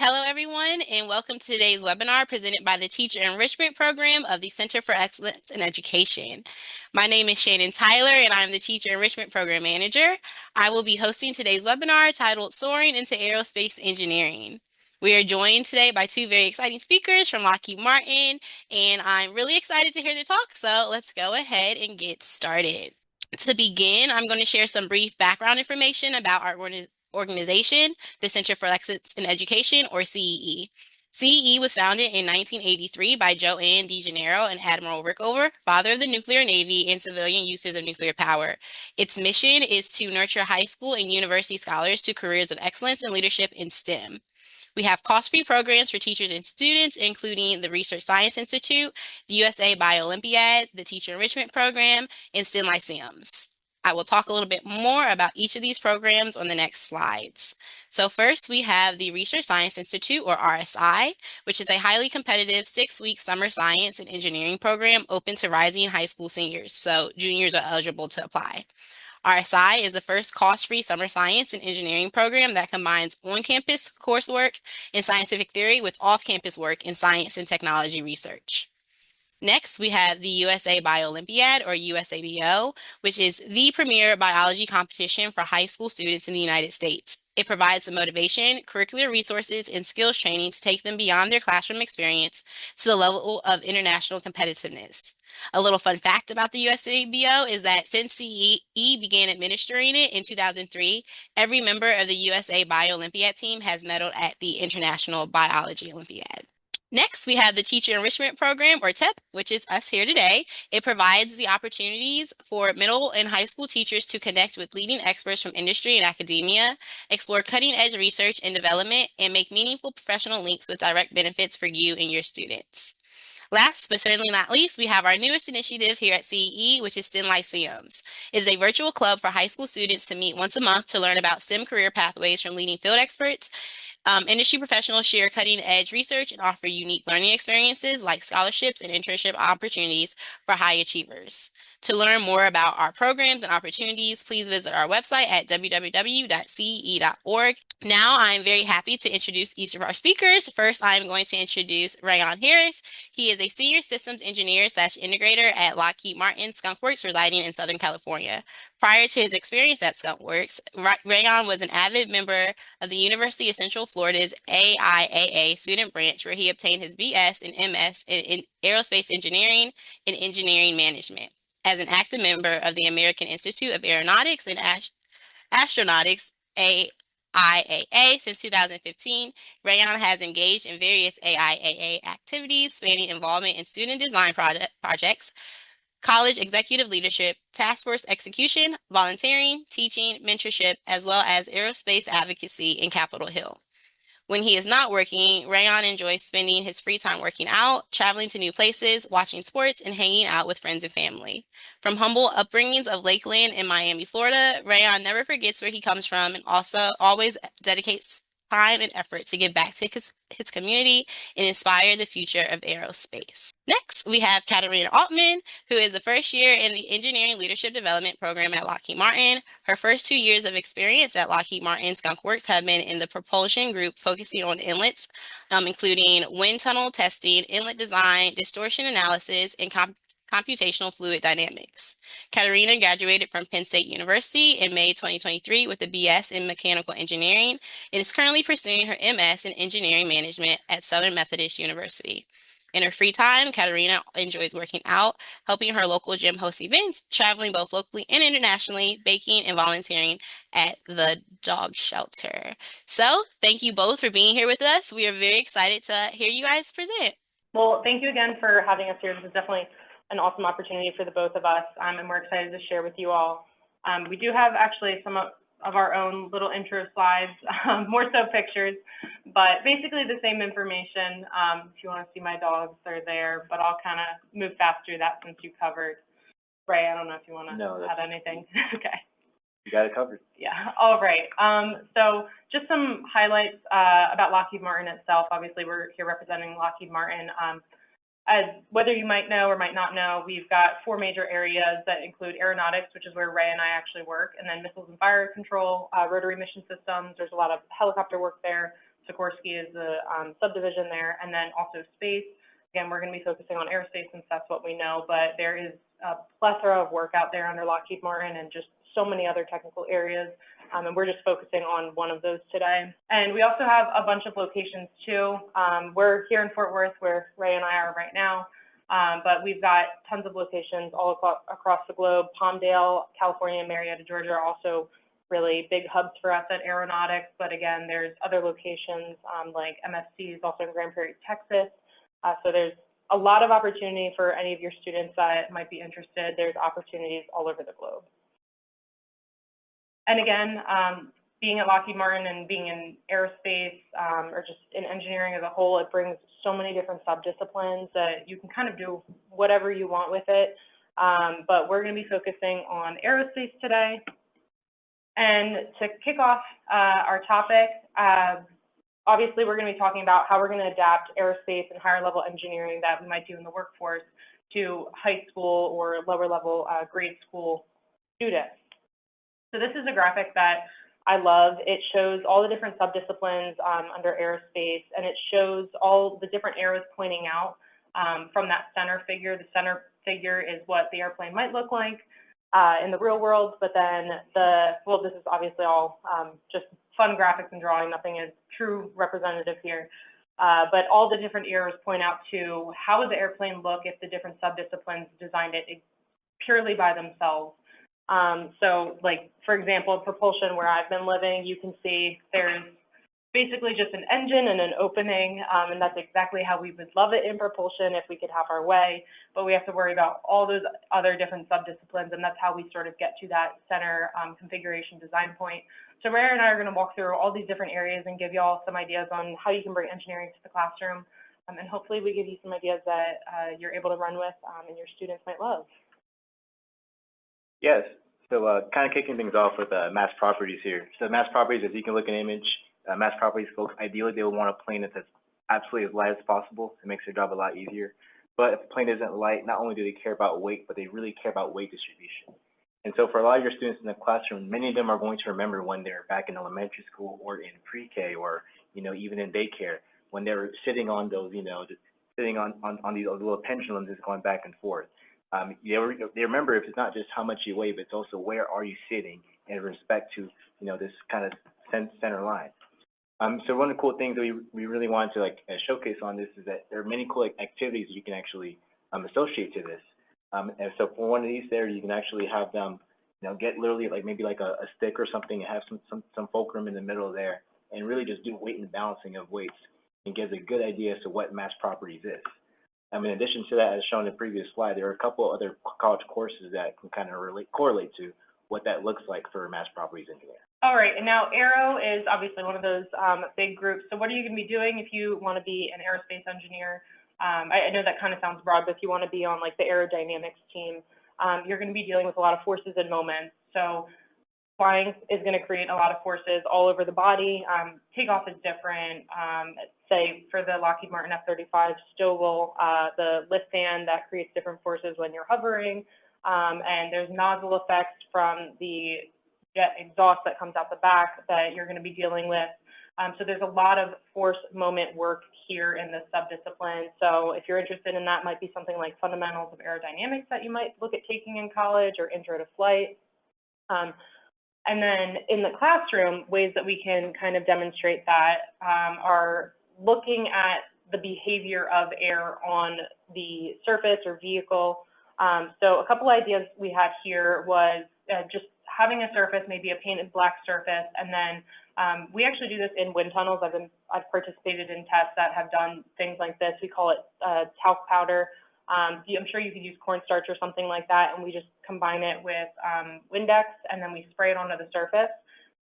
Hello, everyone, and welcome to today's webinar presented by the Teacher Enrichment Program of the Center for Excellence in Education. My name is Shannon Tyler, and I'm the Teacher Enrichment Program Manager. I will be hosting today's webinar titled Soaring into Aerospace Engineering. We are joined today by two very exciting speakers from Lockheed Martin, and I'm really excited to hear their talk, so let's go ahead and get started. To begin, I'm going to share some brief background information about our organization, the Center for Excellence in Education, or CEE. CEE was founded in 1983 by Joanne DeGennaro and Admiral Rickover, father of the nuclear navy and civilian uses of nuclear power. Its mission is to nurture high school and university scholars to careers of excellence and leadership in STEM. We have cost-free programs for teachers and students, including the Research Science Institute, the USA Bio-Olympiad, the Teacher Enrichment Program, and STEM Lyceums. I will talk a little bit more about each of these programs on the next slides. So first, we have the Research Science Institute, or RSI, which is a highly competitive 6-week summer science and engineering program open to rising high school seniors, so juniors are eligible to apply. RSI is the first cost-free summer science and engineering program that combines on-campus coursework in scientific theory with off-campus work in science and technology research. Next, we have the USA Bio-Olympiad, or USABO, which is the premier biology competition for high school students in the United States. It provides the motivation, curricular resources, and skills training to take them beyond their classroom experience to the level of international competitiveness. A little fun fact about the USABO is that since CEE began administering it in 2003, every member of the USA Bio-Olympiad team has medaled at the International Biology Olympiad. Next, we have the Teacher Enrichment Program, or TEP, which is us here today. It provides the opportunities for middle and high school teachers to connect with leading experts from industry and academia, explore cutting-edge research and development, and make meaningful professional links with direct benefits for you and your students. Last, but certainly not least, we have our newest initiative here at CEE, which is STEM Lyceums. It is a virtual club for high school students to meet once a month to learn about STEM career pathways from leading field experts. Industry professionals share cutting-edge research and offer unique learning experiences like scholarships and internship opportunities for high achievers. To learn more about our programs and opportunities, please visit our website at www.cee.org. Now, I'm very happy to introduce each of our speakers. First, I'm going to introduce Rayon Harris. He is a senior systems engineer / integrator at Lockheed Martin Skunkworks, residing in Southern California. Prior to his experience at Skunkworks, Rayon was an avid member of the University of Central Florida's AIAA student branch, where he obtained his BS and MS in Aerospace Engineering and Engineering Management. As an active member of the American Institute of Aeronautics and Astronautics, AIAA, since 2015, Rayon has engaged in various AIAA activities spanning involvement in student design projects, college executive leadership, task force execution, volunteering, teaching, mentorship, as well as aerospace advocacy in Capitol Hill. When he is not working, Rayon enjoys spending his free time working out, traveling to new places, watching sports, and hanging out with friends and family. From humble upbringings of Lakeland and Miami, Florida, Rayon never forgets where he comes from and also always dedicates time and effort to give back to his community and inspire the future of aerospace. Next, we have Caterina Altman, who is the first year in the Engineering Leadership Development Program at Lockheed Martin. Her first 2 years of experience at Lockheed Martin Skunkworks have been in the propulsion group, focusing on inlets, including wind tunnel testing, inlet design, distortion analysis, and computational fluid dynamics. Caterina graduated from Penn State University in May 2023 with a BS in mechanical engineering and is currently pursuing her MS in engineering management at Southern Methodist University. In her free time, Caterina enjoys working out, helping her local gym host events, traveling both locally and internationally, baking, and volunteering at the dog shelter. So thank you both for being here with us. We are very excited to hear you guys present. Well, thank you again for having us here. This is definitely an awesome opportunity for the both of us, and we're excited to share with you all. We do have actually some of our own little intro slides, more so pictures, but basically the same information. If you want to see my dogs, they're there, but I'll kind of move fast through that since you covered. Ray, I don't know if you want to add anything. Okay. You got it covered. Yeah, all right. So just some highlights about Lockheed Martin itself. Obviously, we're here representing Lockheed Martin. As whether you might know or might not know, we've got 4 major areas that include aeronautics, which is where Ray and I actually work, and then missiles and fire control, rotary mission systems. There's a lot of helicopter work there, Sikorsky is the subdivision there, and then also space. Again, we're going to be focusing on aerospace since that's what we know, but there is a plethora of work out there under Lockheed Martin and just so many other technical areas, and we're just focusing on one of those today. And we also have a bunch of locations too. We're here in Fort Worth, where Ray and I are right now, but we've got tons of locations all across the globe. Palmdale, California, and Marietta, Georgia are also really big hubs for us at aeronautics, but again, there's other locations like MSC is also in Grand Prairie, Texas. So there's a lot of opportunity for any of your students that might be interested. There's opportunities all over the globe. And again, being at Lockheed Martin and being in aerospace or just in engineering as a whole, it brings so many different subdisciplines that you can kind of do whatever you want with it. But we're going to be focusing on aerospace today. And to kick off our topic, obviously we're going to be talking about how we're going to adapt aerospace and higher level engineering that we might do in the workforce to high school or lower level grade school students. So this is a graphic that I love. It shows all the different subdisciplines under aerospace, and it shows all the different arrows pointing out from that center figure. The center figure is what the airplane might look like in the real world, but then well, this is obviously all just fun graphics and drawing, nothing is true representative here. But all the different arrows point out to how would the airplane look if the different subdisciplines designed it purely by themselves. So like, for example, propulsion, where I've been living, you can see there's basically just an engine and an opening, and that's exactly how we would love it in propulsion if we could have our way, but we have to worry about all those other different subdisciplines, and that's how we sort of get to that center configuration design point. So Ray and I are going to walk through all these different areas and give you all some ideas on how you can bring engineering to the classroom, and hopefully we give you some ideas that you're able to run with and your students might love. Yes, so kind of kicking things off with mass properties here. So mass properties, as you can look at an image, mass properties folks, ideally they would want a plane that's absolutely as light as possible. It makes their job a lot easier. But if the plane isn't light, not only do they care about weight, but they really care about weight distribution. And so for a lot of your students in the classroom, many of them are going to remember when they're back in elementary school or in pre-K or, you know, even in daycare, when they were sitting on those, you know, just sitting on these little pendulums just going back and forth. They remember if it's not just how much you weigh, but it's also where are you sitting in respect to, you know, this kind of center line. So one of the cool things that we really wanted to showcase on this is that there are many cool activities you can actually associate to this. And so for one of these there, you can actually have them, you know, get literally maybe a stick or something and have some fulcrum in the middle there and really just do weight and balancing of weights and gives a good idea as to what mass properties is. In addition to that, as shown in the previous slide, there are a couple other college courses that can kind of correlate to what that looks like for mass properties engineer. All right, and now Aero is obviously one of those big groups. So what are you going to be doing if you want to be an aerospace engineer? I know that kind of sounds broad, but if you want to be on the aerodynamics team, you're going to be dealing with a lot of forces and moments. So flying is going to create a lot of forces all over the body. Takeoff is different. Say for the Lockheed Martin F-35 Stowell, the lift fan, that creates different forces when you're hovering. And there's nozzle effects from the jet exhaust that comes out the back that you're going to be dealing with. So there's a lot of force moment work here in this subdiscipline. So if you're interested in that, might be something like fundamentals of aerodynamics that you might look at taking in college, or intro to flight. And then in the classroom, ways that we can kind of demonstrate that are looking at the behavior of air on the surface or vehicle. So a couple ideas we had here was just having a surface, maybe a painted black surface, and then we actually do this in wind tunnels. I've participated in tests that have done things like this. We call it talc powder. I'm sure you could use cornstarch or something like that, and we just combine it with Windex, and then we spray it onto the surface,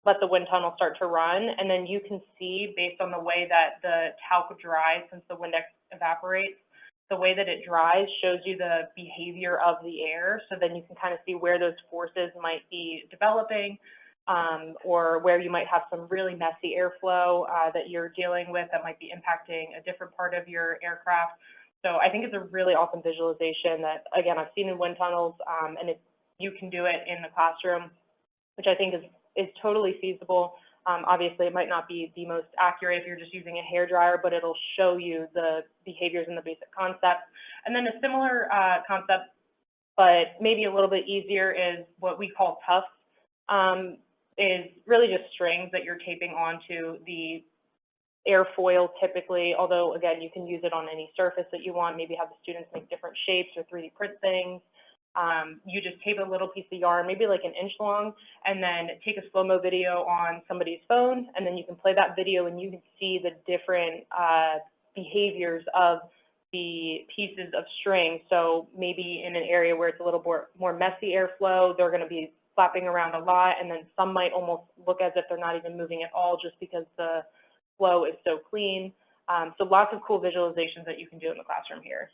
let the wind tunnel start to run, and then you can see, based on the way that the talc dries, since the Windex evaporates, the way that it dries shows you the behavior of the air, so then you can kind of see where those forces might be developing, or where you might have some really messy airflow that you're dealing with that might be impacting a different part of your aircraft. So I think it's a really awesome visualization that, again, I've seen in wind tunnels, and you can do it in the classroom, which I think is totally feasible. Obviously, it might not be the most accurate if you're just using a hair dryer, but it'll show you the behaviors and the basic concepts. And then a similar concept, but maybe a little bit easier, is what we call tufts, is really just strings that you're taping onto the airfoil typically, although again, you can use it on any surface that you want, maybe have the students make different shapes or 3D print things. You just tape a little piece of yarn, maybe like an inch long, and then take a slow-mo video on somebody's phone, and then you can play that video and you can see the different behaviors of the pieces of string. So maybe in an area where it's a little more messy airflow, they're going to be flapping around a lot, and then some might almost look as if they're not even moving at all just because the flow is so clean. So lots of cool visualizations that you can do in the classroom here.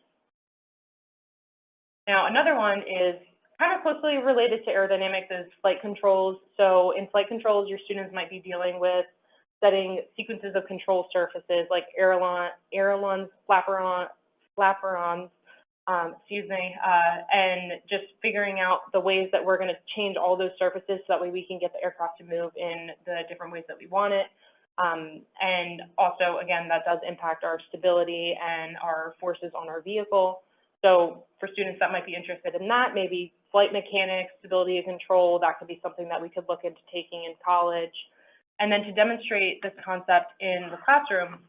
Now, another one is kind of closely related to aerodynamics is flight controls. So in flight controls, your students might be dealing with setting sequences of control surfaces like ailerons, flaperons, and just figuring out the ways that we're going to change all those surfaces so that way we can get the aircraft to move in the different ways that we want it. And also, again, that does impact our stability and our forces on our vehicle. So for students that might be interested in that, maybe flight mechanics, stability and control, that could be something that we could look into taking in college. And then to demonstrate this concept in the classroom,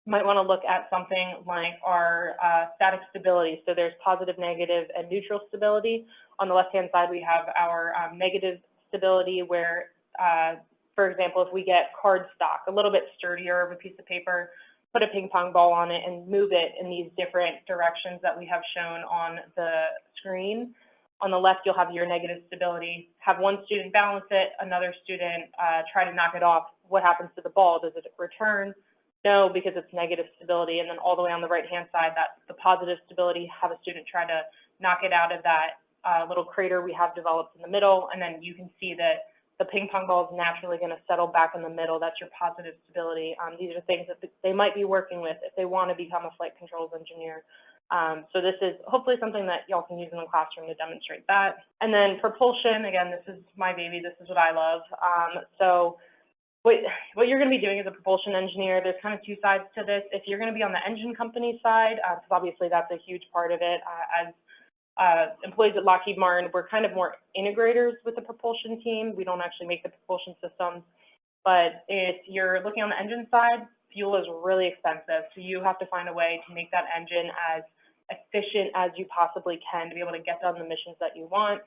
you might want to look at something like our static stability. So there's positive, negative, and neutral stability. On the left-hand side, we have our negative stability where, for example, if we get cardstock, a little bit sturdier of a piece of paper, put a ping pong ball on it and move it in these different directions that we have shown on the screen. On the left, you'll have your negative stability. Have one student balance it, another student try to knock it off. What happens to the ball? Does it return? No, because it's negative stability. And then all the way on the right-hand side, that's the positive stability. Have a student try to knock it out of that little crater we have developed in the middle, and then you can see that the ping pong ball is naturally going to settle back in the middle. That's your positive stability. These are things that they might be working with if they want to become a flight controls engineer. So this is hopefully something that y'all can use in the classroom to demonstrate that. And then propulsion, again, this is my baby. This is what I love. So what you're going to be doing as a propulsion engineer, there's kind of two sides to this. If you're going to be on the engine company side, because obviously that's a huge part of it, as employees at Lockheed Martin, we're kind of more integrators with the propulsion team. We don't actually make the propulsion systems. But if you're looking on the engine side, fuel is really expensive. So you have to find a way to make that engine as efficient as you possibly can to be able to get done the missions that you want,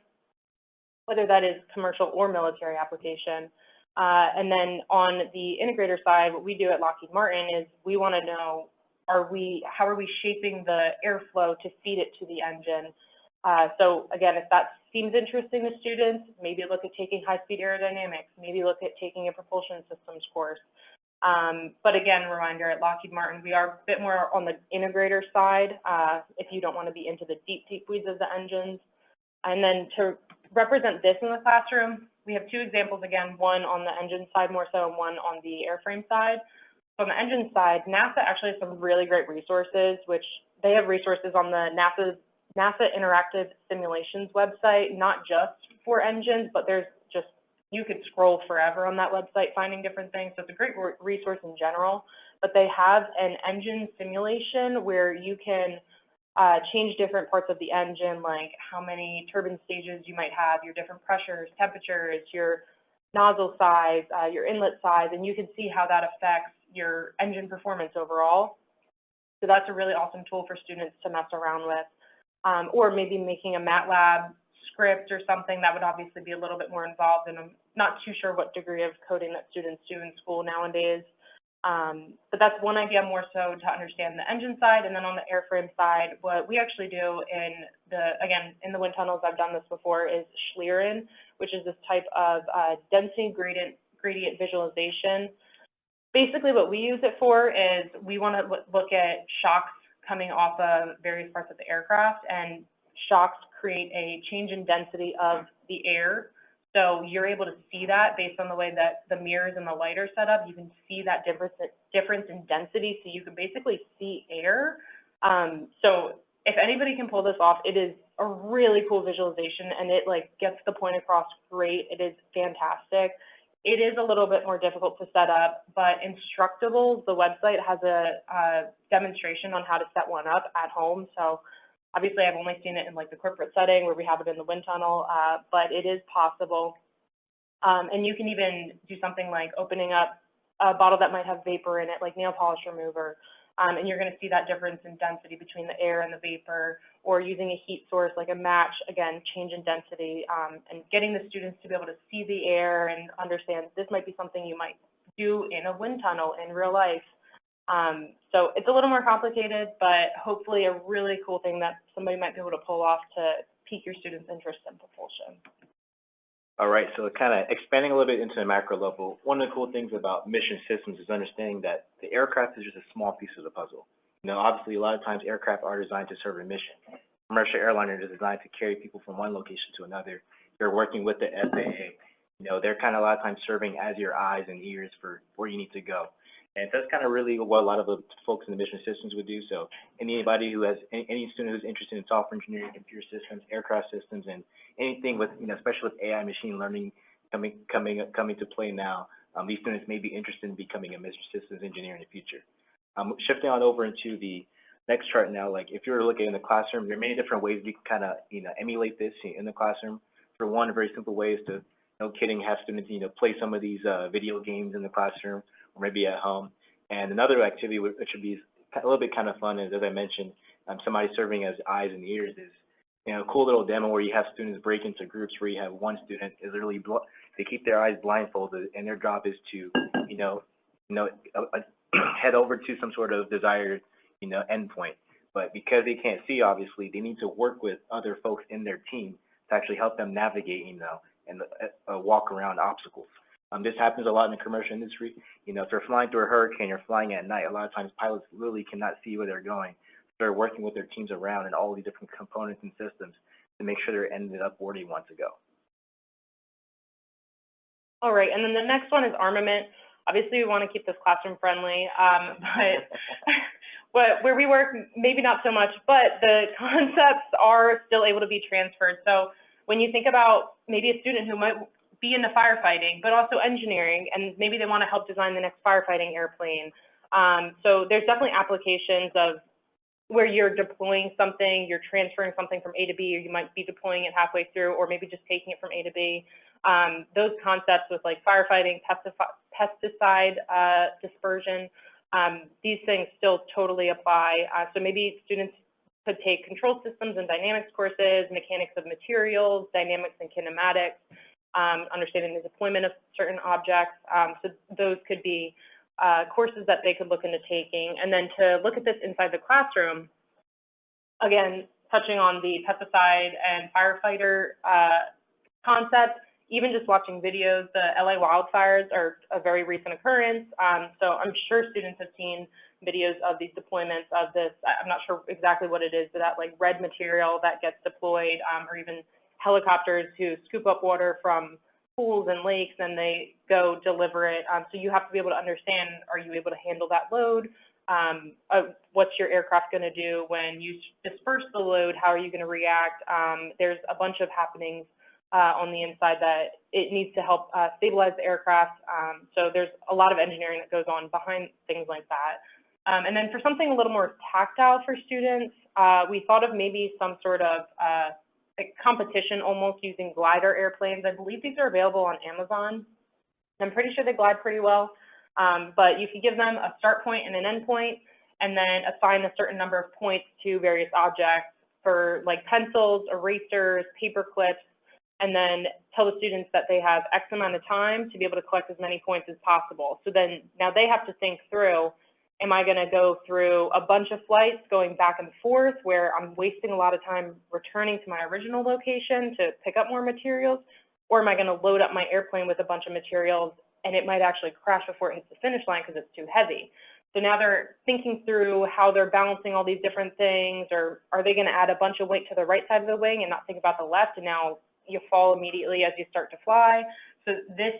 whether that is commercial or military application. And then on the integrator side, what we do at Lockheed Martin is we want to know, how are we shaping the airflow to feed it to the engine? So again, if that seems interesting to students, maybe look at taking high-speed aerodynamics, maybe look at taking a propulsion systems course. But again, reminder, at Lockheed Martin, we are a bit more on the integrator side if you don't want to be into the deep, deep weeds of the engines. And then to represent this in the classroom, we have two examples, again, one on the engine side more so and one on the airframe side. So on the engine side, NASA actually has some really great resources, which they have resources on the NASA Interactive Simulations website, not just for engines, but there's just, you could scroll forever on that website finding different things. So it's a great resource in general, but they have an engine simulation where you can change different parts of the engine, like how many turbine stages you might have, your different pressures, temperatures, your nozzle size, your inlet size, and you can see how that affects your engine performance overall. So that's a really awesome tool for students to mess around with. Or maybe making a MATLAB script or something that would obviously be a little bit more involved, and I'm not too sure what degree of coding that students do in school nowadays. But that's one idea more so to understand the engine side. And then on the airframe side, what we actually do in the wind tunnels, I've done this before, is Schlieren, which is this type of density gradient visualization. Basically what we use it for is we want to look at shocks coming off of various parts of the aircraft, and shocks create a change in density of the air. So you're able to see that based on the way that the mirrors and the light are set up. You can see that difference in density, so you can basically see air. So if anybody can pull this off, it is a really cool visualization, and it like gets the point across great. It is fantastic. it is a little bit more difficult to set up, but Instructables, the website, has a demonstration on how to set one up at home. So obviously I've only seen it in like the corporate setting where we have it in the wind tunnel, but it is possible. And you can even do something like opening up a bottle that might have vapor in it, like nail polish remover, and you're going to see that difference in density between the air and the vapor, or using a heat source like a match, again, change in density, and getting the students to be able to see the air and understand this might be something you might do in a wind tunnel in real life. So it's a little more complicated, but hopefully a really cool thing that somebody might be able to pull off to pique your students' interest in propulsion. All right, so kind of expanding a little bit into the macro level, one of the cool things about mission systems is understanding that the aircraft is just a small piece of the puzzle. You know, obviously, a lot of times aircraft are designed to serve a mission. Commercial airliners are designed to carry people from one location to another. They're working with the FAA. You know, they're kind of a lot of times serving as your eyes and ears for where you need to go. And that's kind of really what a lot of the folks in the mission systems would do. So anybody who has, any student who's interested in software engineering, computer systems, aircraft systems, and anything with, you know, especially with AI machine learning coming to play now, these students may be interested in becoming a mission systems engineer in the future. Shifting on over into the next chart now, like if you're looking in the classroom, there are many different ways we can kind of, you know, emulate this in the classroom. For one, a very simple way is to, no kidding, have students, you know, play some of these video games in the classroom, or maybe at home. And another activity which would be a little bit kind of fun is, as I mentioned, somebody serving as eyes and ears is, you know, a cool little demo where you have students break into groups where you have one student is literally, they keep their eyes blindfolded, and their job is to, head over to some sort of desired, endpoint. But because they can't see, obviously, they need to work with other folks in their team to actually help them navigate, and walk around obstacles. This happens a lot in the commercial industry. If you're flying through a hurricane, you're flying at night, a lot of times pilots literally cannot see where they're going. They're working with their teams around and all these different components and systems to make sure they're ended up where they want to go. All right, and then the next one is armament. Obviously, we want to keep this classroom friendly, but where we work, maybe not so much, but the concepts are still able to be transferred. So when you think about maybe a student who might be into firefighting, but also engineering, and maybe they want to help design the next firefighting airplane. So there's definitely applications of where you're deploying something, you're transferring something from A to B, or you might be deploying it halfway through, or maybe just taking it from A to B. Those concepts with like firefighting, pesticide dispersion, these things still totally apply. So maybe students could take control systems and dynamics courses, mechanics of materials, dynamics and kinematics, understanding the deployment of certain objects. So those could be courses that they could look into taking. And then to look at this inside the classroom, again, touching on the pesticide and firefighter concept, even just watching videos, the LA wildfires are a very recent occurrence. So I'm sure students have seen videos of these deployments of this. I'm not sure exactly what it is, but that like red material that gets deployed, or even helicopters who scoop up water from pools and lakes and they go deliver it. So you have to be able to understand, are you able to handle that load? What's your aircraft going to do when you disperse the load? How are you going to react? There's a bunch of happenings on the inside that it needs to help stabilize the aircraft. So there's a lot of engineering that goes on behind things like that. And then for something a little more tactile for students, we thought of maybe some sort of like competition almost using glider airplanes. I believe these are available on Amazon. I'm pretty sure they glide pretty well, but you could give them a start point and an end point, and then assign a certain number of points to various objects for like pencils, erasers, paper clips, and then tell the students that they have X amount of time to be able to collect as many points as possible. So then now they have to think through, am I going to go through a bunch of flights going back and forth where I'm wasting a lot of time returning to my original location to pick up more materials? Or am I going to load up my airplane with a bunch of materials and it might actually crash before it hits the finish line because it's too heavy? So now they're thinking through how they're balancing all these different things, or are they going to add a bunch of weight to the right side of the wing and not think about the left, and now you fall immediately as you start to fly? So this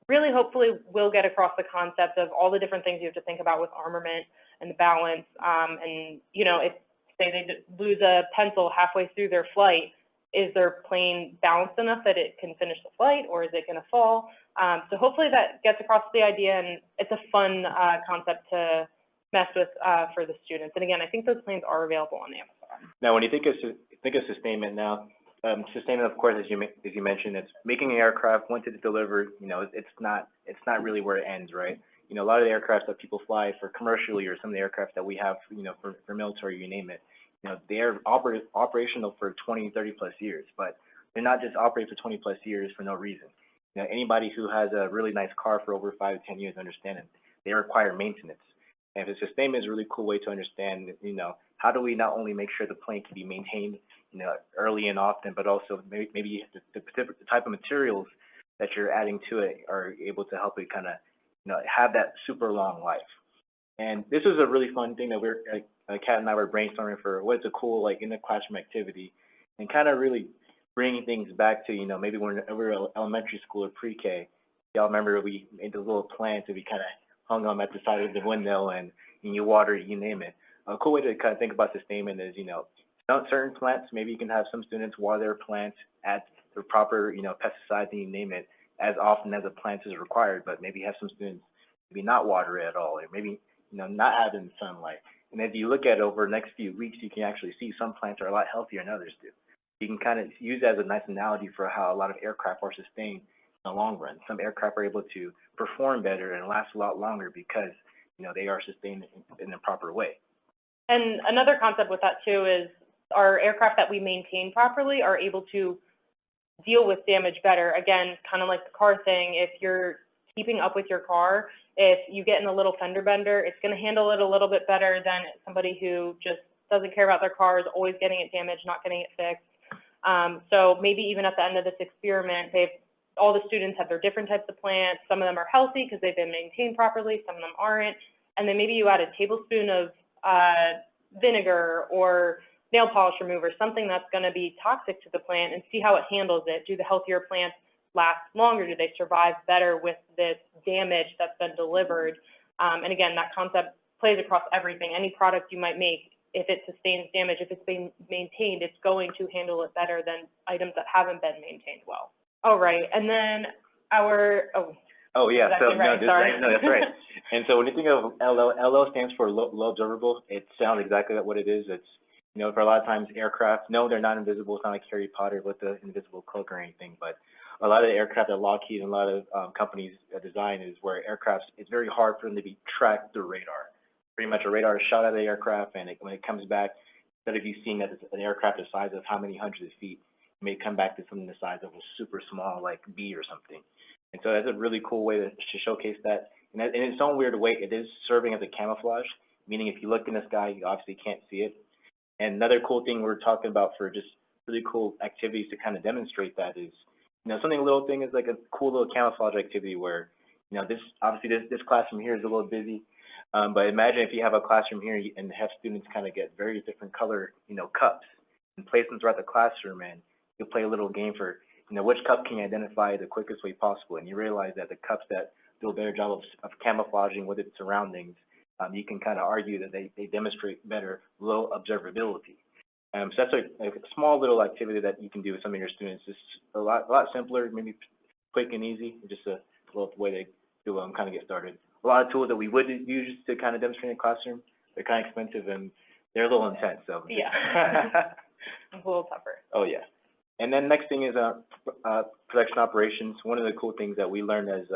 really hopefully will get across the concept of all the different things you have to think about with armament and the balance. And if say they lose a pencil halfway through their flight, is their plane balanced enough that it can finish the flight, or is it going to fall? So hopefully that gets across the idea, and it's a fun concept to mess with for the students. And again, I think those planes are available on Amazon. Now, when you think of sustainment now, sustainment, of course, as you mentioned, it's making an aircraft. Once it's delivered, it's not really where it ends, right? A lot of the aircraft that people fly for commercially, or some of the aircraft that we have, for military, you name it, they're operational for 20, 30 plus years, but they're not just operating for 20 plus years for no reason. Anybody who has a really nice car for over 5 to 10 years understand it. They require maintenance. And the sustainment is a really cool way to understand, how do we not only make sure the plane can be maintained, early and often, but also maybe the type of materials that you're adding to it are able to help it kind of, have that super long life. And this is a really fun thing that Kat and I were brainstorming for what's a cool, in the classroom activity, and kind of really bringing things back to, maybe when we were in elementary school or pre-K. Y'all remember we made those little plants that we kind of hung them at the side of the window, and you water, you name it. A cool way to kind of think about sustainment is, certain plants, maybe you can have some students water their plants, add the proper, pesticides, and you name it, as often as a plant is required, but maybe have some students maybe not water it at all, or maybe, not have it in sunlight. And as you look at it over the next few weeks, you can actually see some plants are a lot healthier than others do. You can kind of use that as a nice analogy for how a lot of aircraft are sustained in the long run. Some aircraft are able to perform better and last a lot longer because, they are sustained in a proper way. And another concept with that too is our aircraft that we maintain properly are able to deal with damage better. Again, kind of like the car thing, if you're keeping up with your car, if you get in a little fender bender, it's going to handle it a little bit better than somebody who just doesn't care about their car, is always getting it damaged, not getting it fixed. So maybe even at the end of this experiment, all the students have their different types of plants. Some of them are healthy because they've been maintained properly, some of them aren't. And then maybe you add a tablespoon of vinegar or nail polish remover, something that's going to be toxic to the plant, and see how it handles it. Do the healthier plants last longer? Do they survive better with this damage that's been delivered? And again, that concept plays across everything. Any product you might make, if it sustains damage, if it's being maintained, it's going to handle it better than items that haven't been maintained well. All right, and then Oh yeah, exactly so right. no, that's right. And so when you think of LO stands for low observable. It sounds exactly like what it is. It's, for a lot of times aircraft, no, they're not invisible. It's not like Harry Potter with the invisible cloak or anything, but a lot of the aircraft that Lockheed and a lot of companies design is where aircrafts, it's very hard for them to be tracked through radar. Pretty much a radar is shot at the aircraft, and when it comes back, instead of you seeing that it's an aircraft the size of how many hundreds of feet, it may come back to something the size of a super small, like bee or something. And so that's a really cool way to showcase that. And in its own weird way, it is serving as a camouflage, meaning if you look in the sky, you obviously can't see it. And another cool thing we're talking about for just really cool activities to kind of demonstrate that is, something little thing is like a cool little camouflage activity where, this classroom here is a little busy, but imagine if you have a classroom here and have students kind of get very different color, cups and place them throughout the classroom, and you'll play a little game for, which cup can you identify the quickest way possible, and you realize that the cups that do a better job of camouflaging with its surroundings, you can kind of argue that they demonstrate better low observability. So that's a small little activity that you can do with some of your students. It's a lot simpler, maybe quick and easy, just a little way to kind of get started. A lot of tools that we would use to kind of demonstrate in the classroom, they're kind of expensive and they're a little intense. So yeah, it's a little tougher. Oh yeah. And then next thing is production operations. One of the cool things that we learned as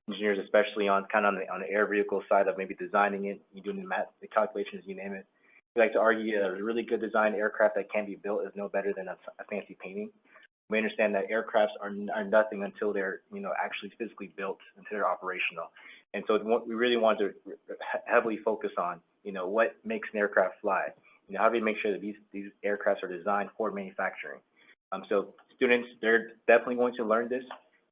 engineers, especially on the air vehicle side of maybe designing it, you doing the calculations, you name it. We like to argue that a really good designed aircraft that can be built is no better than a fancy painting. We understand that aircrafts are nothing until they're actually physically built, until they're operational. And so we really want to heavily focus on what makes an aircraft fly. How do we make sure that these aircrafts are designed for manufacturing? So students, they're definitely going to learn this.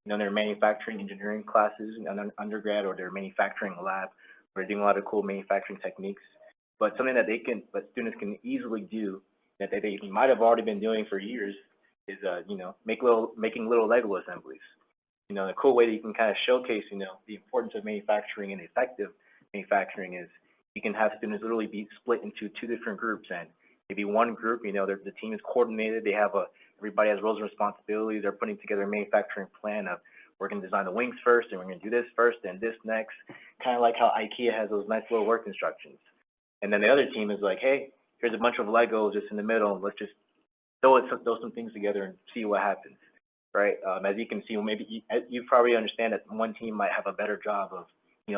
Their manufacturing engineering classes in undergrad, or their manufacturing lab, where they're doing a lot of cool manufacturing techniques. But something that students can easily do that they might have already been doing for years is, making little Lego assemblies. A cool way that you can kind of showcase, the importance of manufacturing and effective manufacturing is you can have students literally be split into 2 different groups, and maybe one group, the team is coordinated, they have a Everybody has roles and responsibilities. They're putting together a manufacturing plan of we're going to design the wings first, and we're going to do this first, and this next. Kind of like how IKEA has those nice little work instructions. And then the other team is like, hey, here's a bunch of Legos just in the middle, and let's just throw some things together and see what happens, right? As you can see, maybe you probably understand that one team might have a better job of,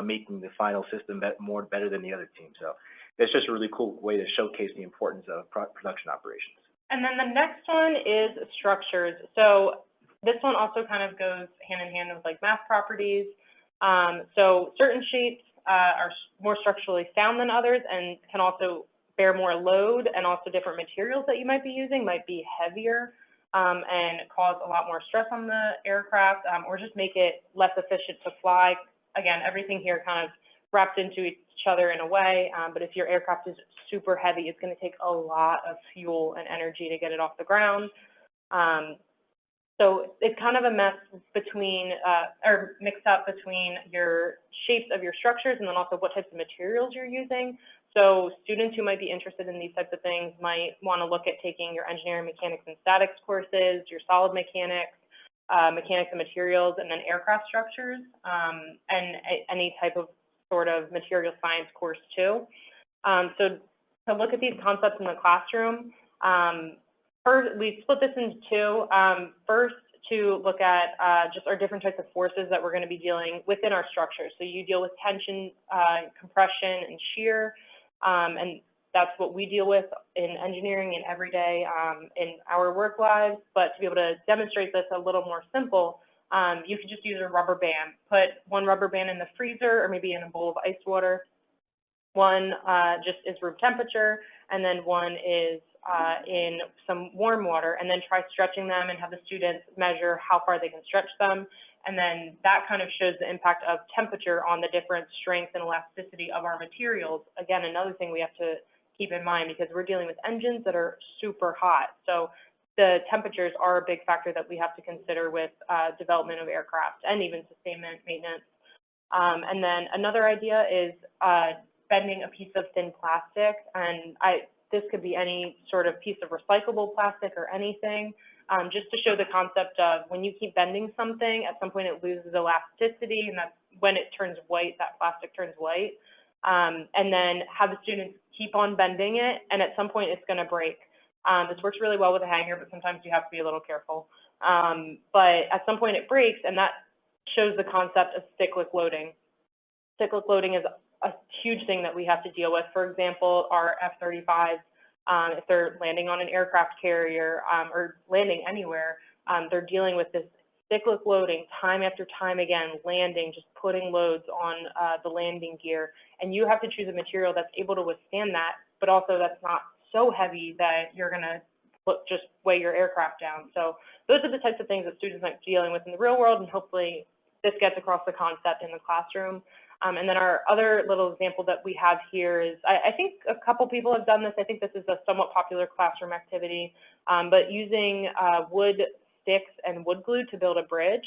making the final system better than the other team. So it's just a really cool way to showcase the importance of production operations. And then the next one is structures. So this one also kind of goes hand in hand with like mass properties. So certain shapes are more structurally sound than others and can also bear more load, and also different materials that you might be using might be heavier and cause a lot more stress on the aircraft, or just make it less efficient to fly. Again, everything here kind of wrapped into each other in a way, but if your aircraft is super heavy, it's going to take a lot of fuel and energy to get it off the ground. So it's kind of a mess between, or mixed up between your shapes of your structures and then also what types of materials you're using. So students who might be interested in these types of things might want to look at taking your engineering, mechanics, and statics courses, your solid mechanics, mechanics and materials, and then aircraft structures, and any type of sort of material science course too. So to look at these concepts in the classroom, first, we split this into two. First, to look at just our different types of forces that we're going to be dealing within our structure. So you deal with tension, compression, and shear, and that's what we deal with in engineering and every day in our work lives. But to be able to demonstrate this a little more simple, you could just use a rubber band. Put one rubber band in the freezer or maybe in a bowl of ice water. One just is room temperature, and then one is in some warm water, and then try stretching them and have the students measure how far they can stretch them. And then that kind of shows the impact of temperature on the different strength and elasticity of our materials. Again, another thing we have to keep in mind, because we're dealing with engines that are super hot. So the temperatures are a big factor that we have to consider with development of aircraft and even sustainment maintenance. And then another idea is bending a piece of thin plastic, and this could be any sort of piece of recyclable plastic or anything, just to show the concept of when you keep bending something, at some point it loses elasticity, and that's when it turns white, that plastic turns white. And then have the students keep on bending it, and at some point it's going to break. This works really well with a hanger, but sometimes you have to be a little careful. But at some point it breaks, and that shows the concept of cyclic loading. Cyclic loading is a huge thing that we have to deal with. For example, our F-35s, if they're landing on an aircraft carrier or landing anywhere, they're dealing with this cyclic loading time after time again, landing, just putting loads on the landing gear. And you have to choose a material that's able to withstand that, but also that's not so heavy that you're going to just weigh your aircraft down. So those are the types of things that students might be dealing with in the real world, and hopefully this gets across the concept in the classroom. And then our other little example that we have here is, I think a couple people have done this. I think this is a somewhat popular classroom activity, but using wood sticks and wood glue to build a bridge,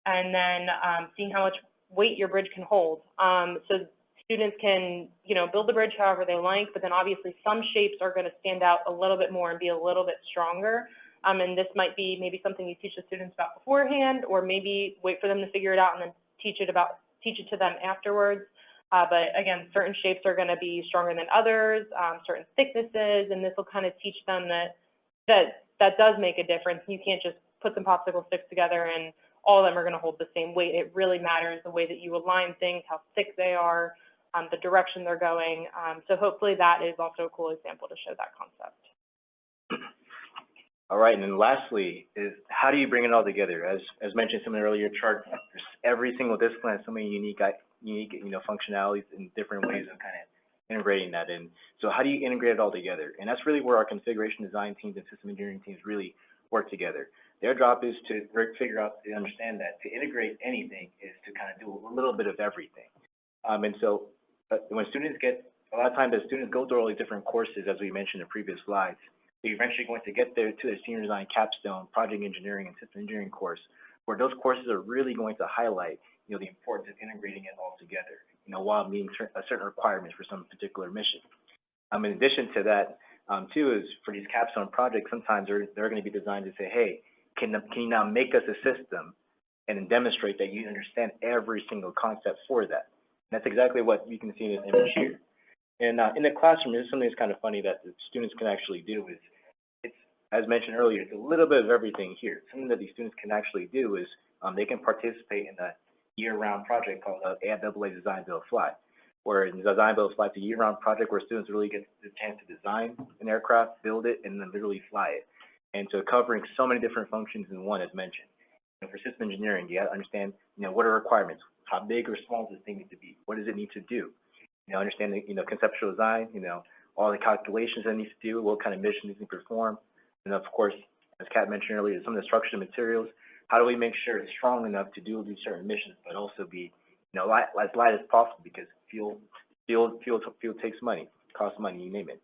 and then seeing how much weight your bridge can hold. So students can, build the bridge however they like, but then obviously some shapes are going to stand out a little bit more and be a little bit stronger. And this might be maybe something you teach the students about beforehand, or maybe wait for them to figure it out and then teach it to them afterwards. But again, certain shapes are going to be stronger than others, certain thicknesses, and this will kind of teach them that does make a difference. You can't just put some popsicle sticks together and all of them are going to hold the same weight. It really matters the way that you align things, how thick they are, the direction they're going. So hopefully that is also a cool example to show that concept. All right, and then lastly is how do you bring it all together? As mentioned in some earlier charts, every single discipline has so many unique functionalities and different ways of kind of integrating that in. So how do you integrate it all together? And that's really where our configuration design teams and system engineering teams really work together. Their job is to figure out and understand that to integrate anything is to kind of do a little bit of everything. And so when students a lot of times as students go through all these different courses, as we mentioned in previous slides, they're eventually going to get there to the senior design capstone, project engineering, and system engineering course, where those courses are really going to highlight, the importance of integrating it all together, while meeting certain requirements for some particular mission. In addition to that, Two is for these capstone projects, sometimes they're going to be designed to say, hey, can you now make us a system and then demonstrate that you understand every single concept for that? And that's exactly what you can see in this image here. And in the classroom, there's something that's kind of funny that the students can actually do is, it's, as mentioned earlier, it's a little bit of everything here. Something that these students can actually do is they can participate in a year-round project called AAA Design Build Fly, where in Design Build Fly, it's a year-round project where students really get the chance to design an aircraft, build it, and then literally fly it. And so covering so many different functions in one, as mentioned. You know, for system engineering, you got to understand, you know, what are requirements? How big or small does this thing need to be? What does it need to do? You know, understanding, you know, conceptual design, you know, all the calculations that it needs to do, what kind of mission it needs to perform. And of course, as Kat mentioned earlier, some of the structure materials, how do we make sure it's strong enough to do these certain missions, but also be, you know, as light as possible, because fuel takes money, costs money, you name it.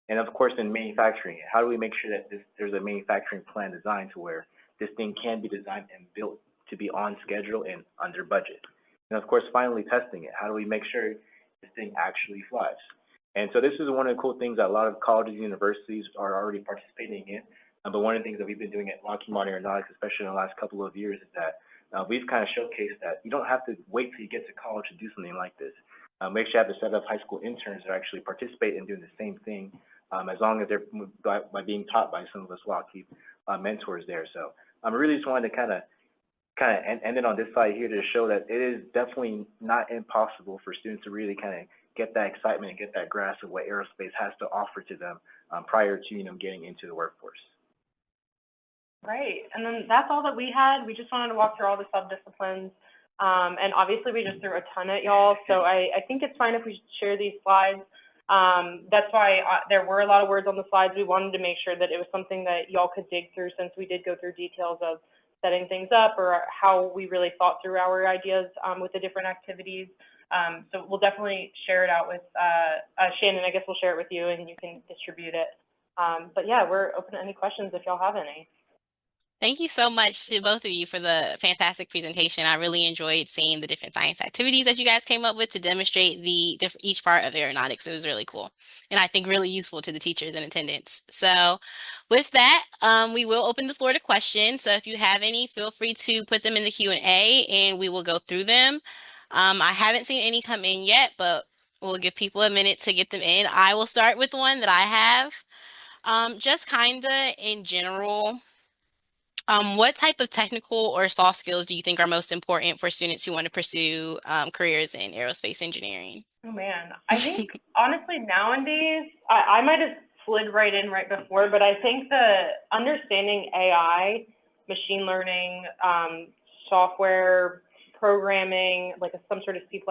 And of course, in manufacturing, how do we make sure that there's a manufacturing plan designed to where this thing can be designed and built to be on schedule and under budget? And of course, finally, testing it. How do we make sure this thing actually flies? And so this is one of the cool things that a lot of colleges and universities are already participating in. But one of the things that we've been doing at Lockheed Martin Aeronautics, especially in the last couple of years, is that we've kind of showcased that you don't have to wait till you get to college to do something like this. We actually have a set of high school interns that actually participate in doing the same thing, as long as they're by being taught by some of us Lockheed mentors there. So I really just wanted to kind of end it on this slide here to show that it is definitely not impossible for students to really kind of get that excitement and get that grasp of what aerospace has to offer to them prior to, you know, getting into the workforce. Right, and then that's all that we had. We just wanted to walk through all the subdisciplines, and obviously we just threw a ton at y'all, so I think it's fine if we share these slides. That's why there were a lot of words on the slides. We wanted to make sure that it was something that y'all could dig through, since we did go through details of setting things up or how we really thought through our ideas with the different activities. So we'll definitely share it out with Shannon. I guess we'll share it with you and you can distribute it. But yeah, we're open to any questions if y'all have any. Thank you so much to both of you for the fantastic presentation. I really enjoyed seeing the different science activities that you guys came up with to demonstrate each part of aeronautics. It was really cool, and I think really useful to the teachers in attendance. So with that, we will open the floor to questions. So if you have any, feel free to put them in the Q&A and we will go through them. I haven't seen any come in yet, but we'll give people a minute to get them in. I will start with one that I have. Just kind of in general, what type of technical or soft skills do you think are most important for students who want to pursue careers in aerospace engineering? Oh man, I think honestly nowadays, I might have slid right in right before, but I think the understanding AI, machine learning, software programming, like some sort of C++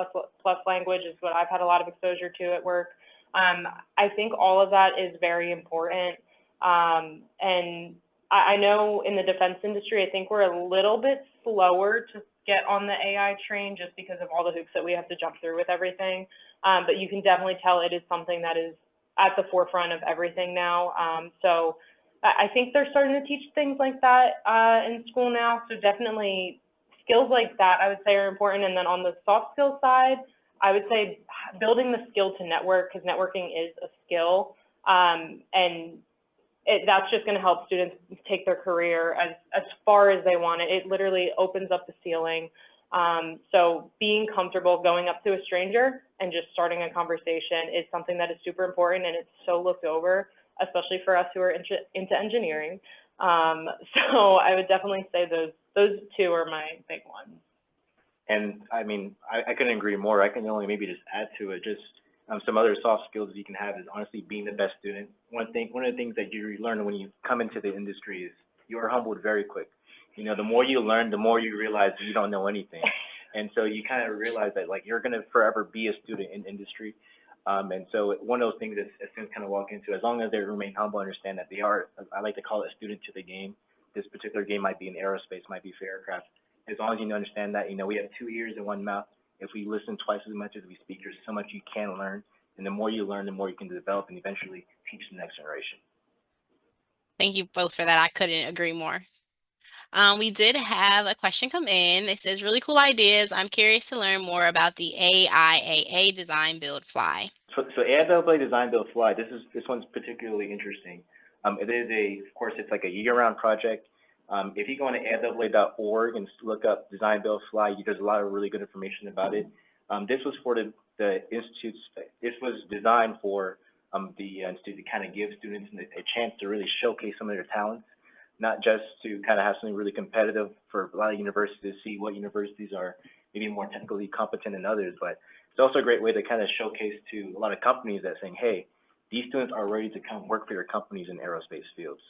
language is what I've had a lot of exposure to at work. I think all of that is very important. And I know in the defense industry, I think we're a little bit slower to get on the AI train just because of all the hoops that we have to jump through with everything. But you can definitely tell it is something that is at the forefront of everything now. So I think they're starting to teach things like that in school now. So definitely skills like that, I would say, are important. And then on the soft skills side, I would say building the skill to network, because networking is a skill. And that's just going to help students take their career as far as they want it. It literally opens up the ceiling. So being comfortable going up to a stranger and just starting a conversation is something that is super important, and it's so looked over, especially for us who are into engineering. So I would definitely say those two are my big ones. And I mean, I couldn't agree more. I can only maybe just add to it, just some other soft skills you can have is honestly being the best student. One of the things that you learn when you come into the industry is you are humbled very quick. You know, the more you learn, the more you realize you don't know anything. And so you kind of realize that, like, you're going to forever be a student in industry. And so one of those things that students kind of walk into, as long as they remain humble, understand that they are, I like to call it, a student to the game. This particular game might be in aerospace, might be for aircraft. As long as you understand that, you know, we have 2 ears and 1 mouth. If we listen twice as much as we speak, there's so much you can learn. And the more you learn, the more you can develop and eventually teach the next generation. Thank you both for that. I couldn't agree more. We did have a question come in. It says, really cool ideas. I'm curious to learn more about the AIAA design build fly. So AFLA Design Build Fly, this one's particularly interesting. It is of course, it's like a year-round project. If you go on to AFLA.org and look up Design Build Fly, there's a lot of really good information about it. This was for the institutes. This was designed for the institute to kind of give students a chance to really showcase some of their talents, not just to kind of have something really competitive for a lot of universities to see what universities are maybe more technically competent than others, but it's also a great way to kind of showcase to a lot of companies that saying, hey, these students are ready to come work for your companies in aerospace fields.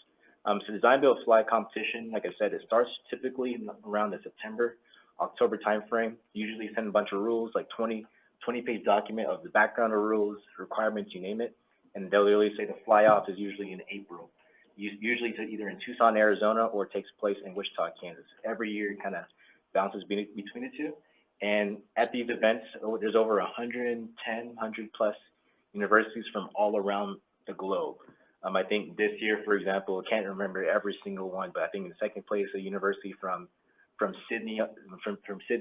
So Design Build Fly competition, like I said, it starts typically around the September, October timeframe. Usually send a bunch of rules, like 20-page document of the background of rules, requirements, you name it, and they'll literally say the fly-off is usually in April. Usually it's either in Tucson, Arizona, or it takes place in Wichita, Kansas. Every year it kind of bounces between the two. And at these events, there's over 110, 100 plus universities from all around the globe. I think this year, for example, I can't remember every single one, but I think in second place, a university from Sydney,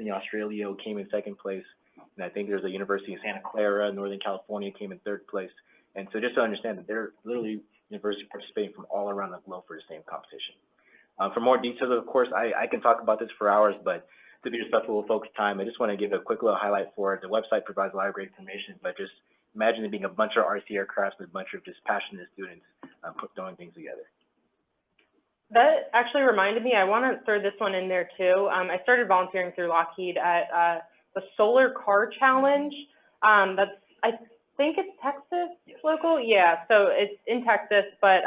Australia came in second place. And I think there's a university in Santa Clara, Northern California, came in third place. And so just to understand that they're literally universities participating from all around the globe for the same competition. For more details, of course, I can talk about this for hours, but to be respectful of folks' time, I just want to give a quick little highlight for it. The website provides a lot of great information, but just imagine it being a bunch of RC aircrafts with a bunch of just passionate students throwing things together. That actually reminded me, I want to throw this one in there too. I started volunteering through Lockheed at the Solar Car Challenge. That's, I think it's Texas local. Yeah, so it's in Texas, but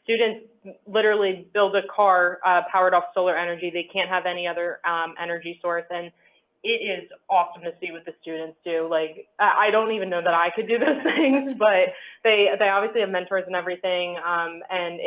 students literally build a car powered off solar energy. They can't have any other energy source, and it is awesome to see what the students do. Like, I don't even know that I could do those things, but they obviously have mentors and everything, and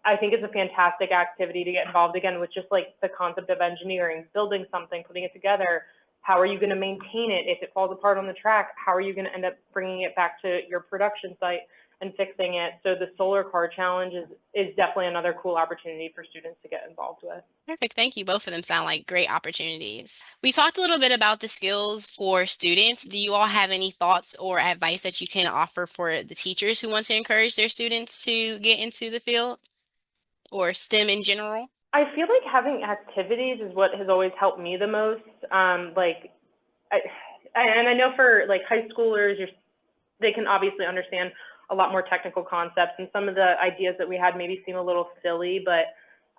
I think it's a fantastic activity to get involved again with just like the concept of engineering, building something, putting it together. How are you going to maintain it if it falls apart on the track? How are you going to end up bringing it back to your production site and fixing it? So the Solar Car Challenge is definitely another cool opportunity for students to get involved with. Perfect. Thank you. Both of them sound like great opportunities. We talked a little bit about the skills for students. Do you all have any thoughts or advice that you can offer for the teachers who want to encourage their students to get into the field or STEM in general? I feel like having activities is what has always helped me the most. And I know for like high schoolers, they can obviously understand a lot more technical concepts, and some of the ideas that we had maybe seem a little silly, but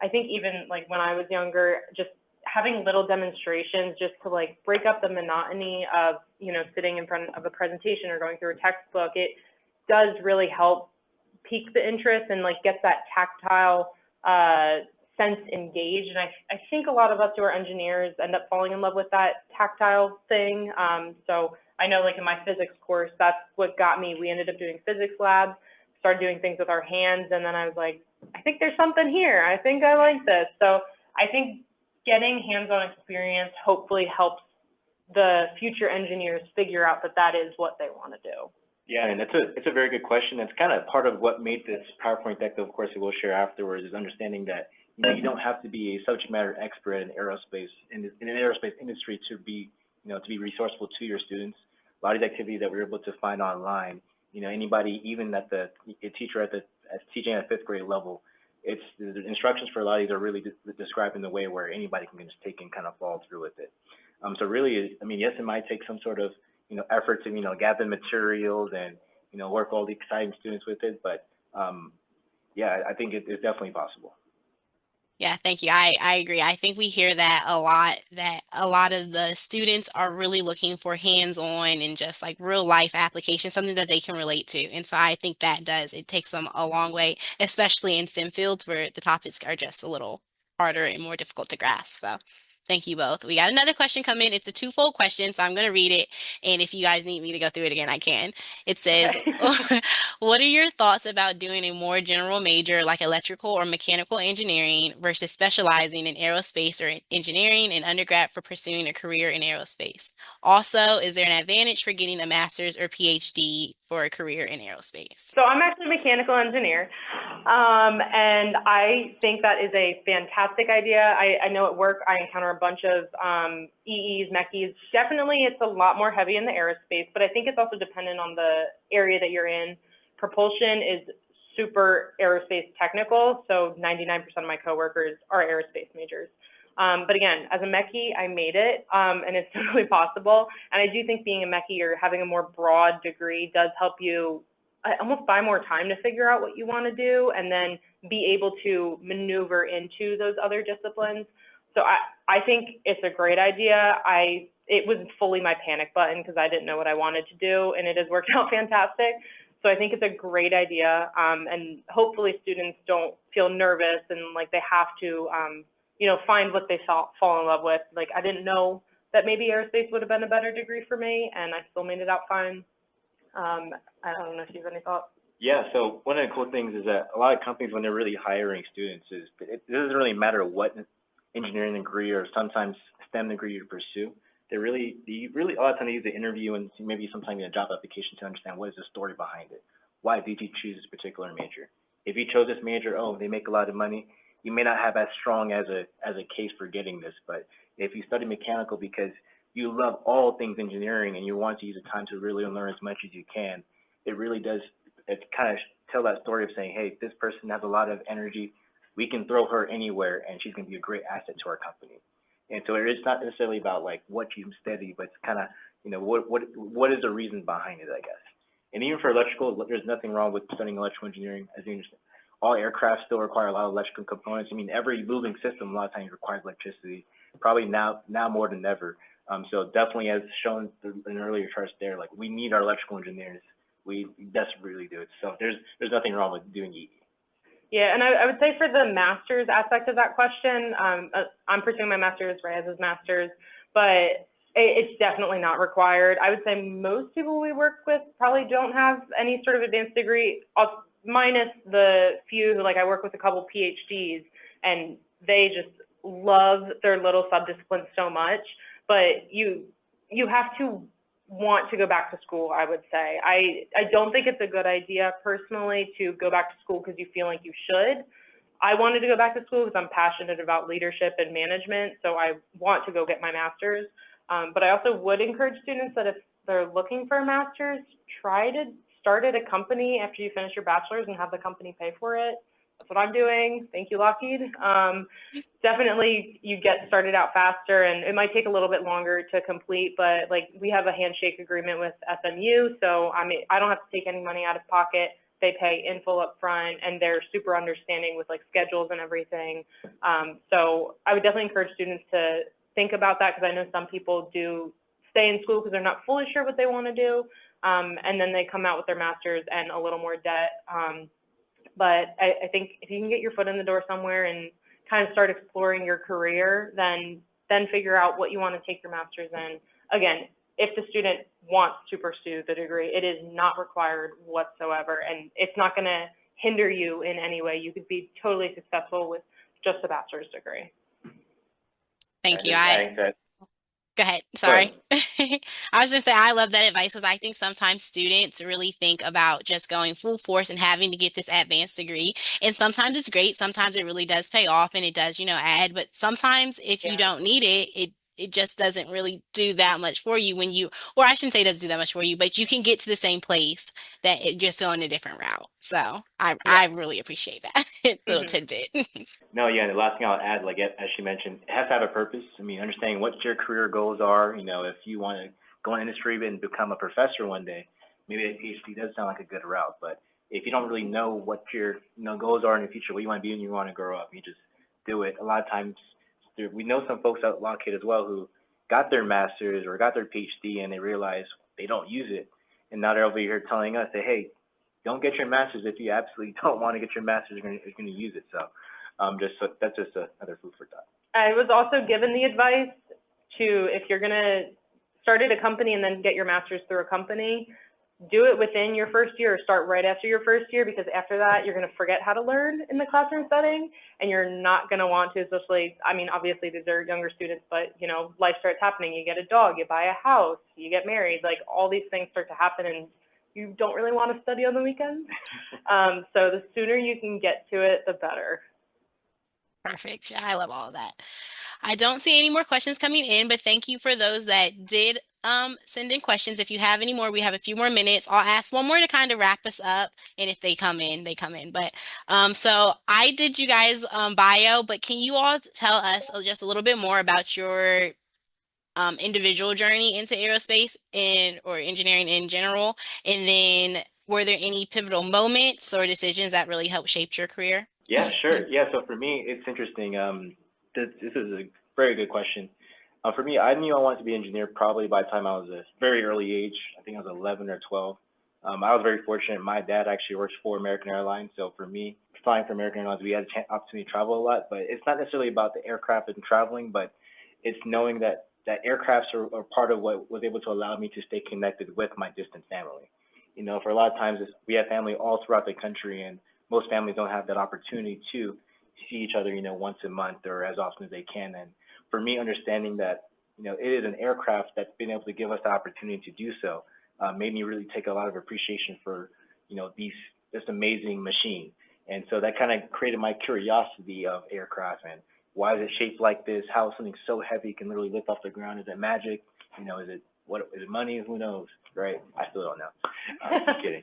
I think even like when I was younger, just having little demonstrations just to like break up the monotony of, you know, sitting in front of a presentation or going through a textbook, it does really help pique the interest and like get that tactile sense engaged. And I think a lot of us who are engineers end up falling in love with that tactile thing. So I know like in my physics course, that's what got me. We ended up doing physics labs, started doing things with our hands, and then I was like, I think there's something here. I think I like this. So I think getting hands-on experience hopefully helps the future engineers figure out that that is what they want to do. Yeah, and it's a very good question. It's kind of part of what made this PowerPoint deck, of course, we'll share afterwards, is understanding that you don't have to be a subject matter expert in aerospace in an aerospace industry to be to be resourceful to your students. A lot of the activities that we're able to find online, anybody, even a teacher teaching at 5th grade level, the instructions for a lot of these are really described in the way where anybody can just take and kind of follow through with it. So really, yes, it might take some sort of effort to gather materials and work all the exciting students with it, but yeah, I think it's definitely possible. Yeah, thank you. I agree. I think we hear that a lot of the students are really looking for hands-on and just like real life application, something that they can relate to. And so I think it takes them a long way, especially in STEM fields where the topics are just a little harder and more difficult to grasp. So thank you both. We got another question come in. It's a twofold question, so I'm going to read it. And if you guys need me to go through it again, I can. It says, what are your thoughts about doing a more general major like electrical or mechanical engineering versus specializing in aerospace or engineering in undergrad for pursuing a career in aerospace? Also, is there an advantage for getting a master's or PhD for a career in aerospace? So I'm actually a mechanical engineer. And I think that is a fantastic idea. I know at work I encounter a bunch of EEs, MECs. Definitely it's a lot more heavy in the aerospace, but I think it's also dependent on the area that you're in. Propulsion is super aerospace technical, so 99% of my coworkers are aerospace majors. But again, as a Mechie, I made it, and it's totally possible. And I do think being a Mechie or having a more broad degree does help you almost buy more time to figure out what you want to do and then be able to maneuver into those other disciplines. So I think it's a great idea. It was fully my panic button because I didn't know what I wanted to do, and it has worked out fantastic. So I think it's a great idea, and hopefully students don't feel nervous and like they have to, you know, find what they fall in love with. Like, I didn't know that maybe aerospace would have been a better degree for me, and I still made it out fine. I don't know if you have any thoughts. Yeah, so one of the cool things is that a lot of companies, when they're really hiring students, it doesn't really matter what engineering degree or sometimes STEM degree you pursue. You really a lot of times use the interview and maybe sometimes a job application to understand what is the story behind it. Why did you choose this particular major? If you chose this major, oh, they make a lot of money. You may not have as strong as a case for getting this, but if you study mechanical because you love all things engineering and you want to use the time to really learn as much as you can, it really does, it kind of tell that story of saying, hey, this person has a lot of energy. We can throw her anywhere and she's going to be a great asset to our company. And so it's not necessarily about like what you study, but it's kind of, you know, what is the reason behind it, I guess. And even for electrical, there's nothing wrong with studying electrical engineering. As you understand, all aircraft still require a lot of electrical components. I mean, every moving system a lot of times requires electricity, probably now more than ever. So definitely, as shown in earlier charts there, like we need our electrical engineers. We desperately do it. So there's nothing wrong with doing EE. Yeah, and I would say for the master's aspect of that question, I'm pursuing my master's, Reyes' master's, but it's definitely not required. I would say most people we work with probably don't have any sort of advanced degree, minus the few who, like, I work with a couple PhDs, and they just love their little subdiscipline so much. But you have to want to go back to school, I would say. I don't think it's a good idea personally to go back to school because you feel like you should. I wanted to go back to school because I'm passionate about leadership and management, so I want to go get my master's. But I also would encourage students that if they're looking for a master's, try to start at a company after you finish your bachelor's and have the company pay for it. That's what I'm doing. Thank you, Lockheed. Definitely you get started out faster, and it might take a little bit longer to complete, but like we have a handshake agreement with SMU, so I don't have to take any money out of pocket. They pay in full up front, and they're super understanding with like schedules and everything. So I would definitely encourage students to think about that, because I know some people do stay in school because they're not fully sure what they want to do, and then they come out with their master's and a little more debt. But I think if you can get your foot in the door somewhere and kind of start exploring your career, then figure out what you want to take your master's in. Again, if the student wants to pursue the degree, it is not required whatsoever, and it's not going to hinder you in any way. You could be totally successful with just a bachelor's degree. Thank you. Go ahead. Go Sorry. ahead. I was just saying I love that advice because I think sometimes students really think about just going full force and having to get this advanced degree. And sometimes it's great. Sometimes it really does pay off and it does, you know, add. But sometimes if you don't need it, it just doesn't really do that much for you when you, or I shouldn't say it doesn't do that much for you, but you can get to the same place that it just go in a different route. So I really appreciate that little tidbit. No, yeah, and the last thing I'll add, like as she mentioned, it has to have a purpose. I mean, understanding what your career goals are. You know, if you want to go in industry and become a professor one day, maybe a PhD does sound like a good route. But if you don't really know what your goals are in the future, what you want to be when you want to grow up, you just do it. A lot of times, we know some folks at Lockheed as well who got their master's or got their PhD and they realize they don't use it, and now they're over here telling us that, hey, don't get your master's if you absolutely don't want to get your master's. You're going to use it. So. That's just another food for thought. I was also given the advice to, if you're going to start at a company and then get your master's through a company, do it within your first year or start right after your first year, because after that, you're going to forget how to learn in the classroom setting, and you're not going to want to, especially, I mean, obviously these are younger students, but, you know, life starts happening. You get a dog, you buy a house, you get married, like all these things start to happen, and you don't really want to study on the weekends. So the sooner you can get to it, the better. Perfect. I love all of that. I don't see any more questions coming in, but thank you for those that did send in questions. If you have any more, we have a few more minutes. I'll ask one more to kind of wrap us up, and if they come in, they come in. But so I did you guys bio, but can you all tell us just a little bit more about your individual journey into aerospace or engineering in general? And then were there any pivotal moments or decisions that really helped shape your career? Yeah, sure. Yeah, so for me, it's interesting. This is a very good question. For me, I knew I wanted to be an engineer probably by the time I was a very early age. I think I was 11 or 12. I was very fortunate. My dad actually works for American Airlines, so for me, flying for American Airlines, we had the opportunity to travel a lot. But it's not necessarily about the aircraft and traveling, but it's knowing that aircrafts are part of what was able to allow me to stay connected with my distant family. You know, for a lot of times, we have family all throughout the country, and most families don't have that opportunity to see each other, you know, once a month or as often as they can. And for me, understanding that, you know, it is an aircraft that's been able to give us the opportunity to do so, made me really take a lot of appreciation for, you know, this amazing machine. And so that kind of created my curiosity of aircraft and why is it shaped like this? How something so heavy can literally lift off the ground? Is it magic? You know, is it money? Who knows, right? I still don't know. Just kidding.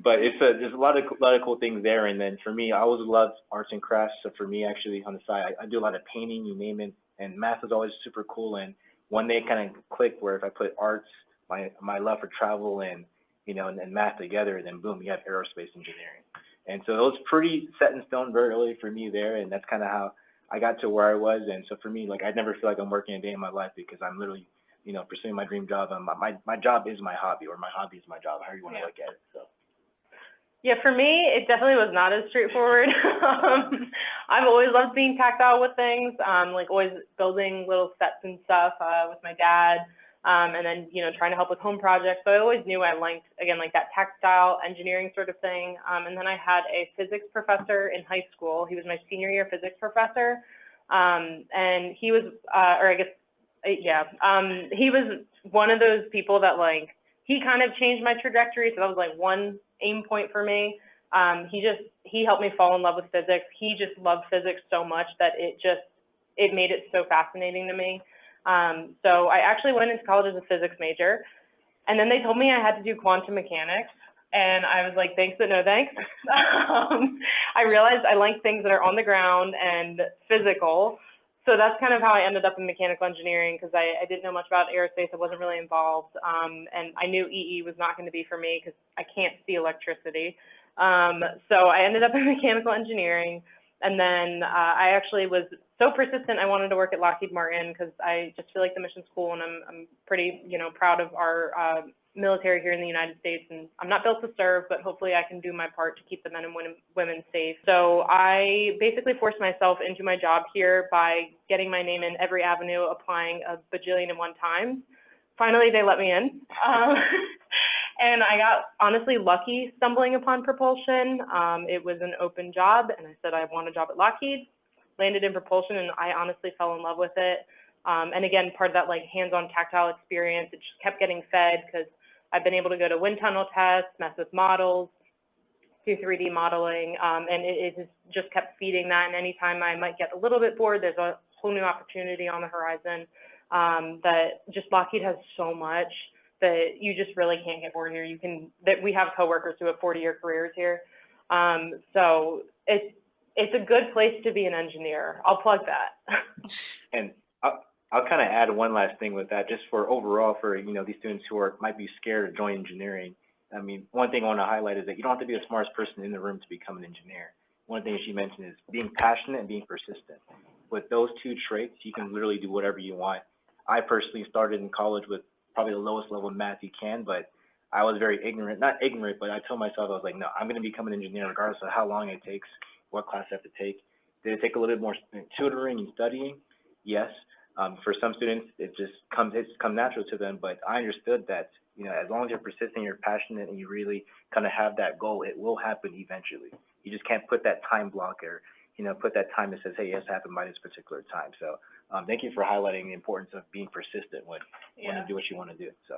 But there's a lot of cool things there. And then for me, I always loved arts and crafts. So for me, actually on the side, I do a lot of painting, you name it. And math is always super cool. And one day it kind of clicked where if I put arts, my love for travel and, you know, and math together, then boom, you have aerospace engineering. And so it was pretty set in stone very early for me there. And that's kind of how I got to where I was. And so for me, like, I never feel like I'm working a day in my life because I'm literally, you know, pursuing my dream job. And my job is my hobby, or my hobby is my job, however you want to look at it. So. Yeah, for me, it definitely was not as straightforward. I've always loved being tactile with things, like always building little sets and stuff with my dad, and then, you know, trying to help with home projects. So I always knew I liked, again, like that textile engineering sort of thing. And then I had a physics professor in high school. He was my senior year physics professor. And he was, or I guess, yeah, he was one of those people that, like, he kind of changed my trajectory. So that was like one aim point for me. He helped me fall in love with physics. He just loved physics so much that it made it so fascinating to me. So I actually went into college as a physics major, and then they told me I had to do quantum mechanics, and I was like, thanks, but no thanks. I realized I like things that are on the ground and physical. So that's kind of how I ended up in mechanical engineering, because I didn't know much about aerospace. I wasn't really involved. And I knew EE was not going to be for me because I can't see electricity. So I ended up in mechanical engineering. And then I actually was so persistent, I wanted to work at Lockheed Martin because I just feel like the mission's cool, and I'm pretty, you know, proud of our military here in the United States. And I'm not built to serve, but hopefully I can do my part to keep the men and women safe. So I basically forced myself into my job here by getting my name in every avenue, applying a bajillion and one times. Finally, they let me in. And I got honestly lucky stumbling upon propulsion. It was an open job, and I said I want a job at Lockheed. Landed in propulsion, and I honestly fell in love with it. And again, part of that like hands-on tactile experience, it just kept getting fed because I've been able to go to wind tunnel tests, mess with models, do 3D modeling, and it has just kept feeding that. And anytime I might get a little bit bored, there's a whole new opportunity on the horizon. That just Lockheed has so much that you just really can't get bored here. We have coworkers who have 40-year careers here. So it's a good place to be an engineer. I'll plug that. And I'll kind of add one last thing with that, just for overall for, you know, these students who might be scared to join engineering. I mean, one thing I want to highlight is that you don't have to be the smartest person in the room to become an engineer. One thing she mentioned is being passionate and being persistent. With those two traits, you can literally do whatever you want. I personally started in college with probably the lowest level of math you can, but I was very ignorant, not ignorant, but I told myself, I was like, no, I'm going to become an engineer regardless of how long it takes, what class I have to take. Did it take a little bit more tutoring and studying? Yes. For some students, it's come natural to them, but I understood that, you know, as long as you're persistent, you're passionate, and you really kind of have that goal, it will happen eventually. You just can't put that time block or, you know, put that time that says, hey, it has to happen by this particular time. So thank you for highlighting the importance of being persistent when you want to do what you want to do. So.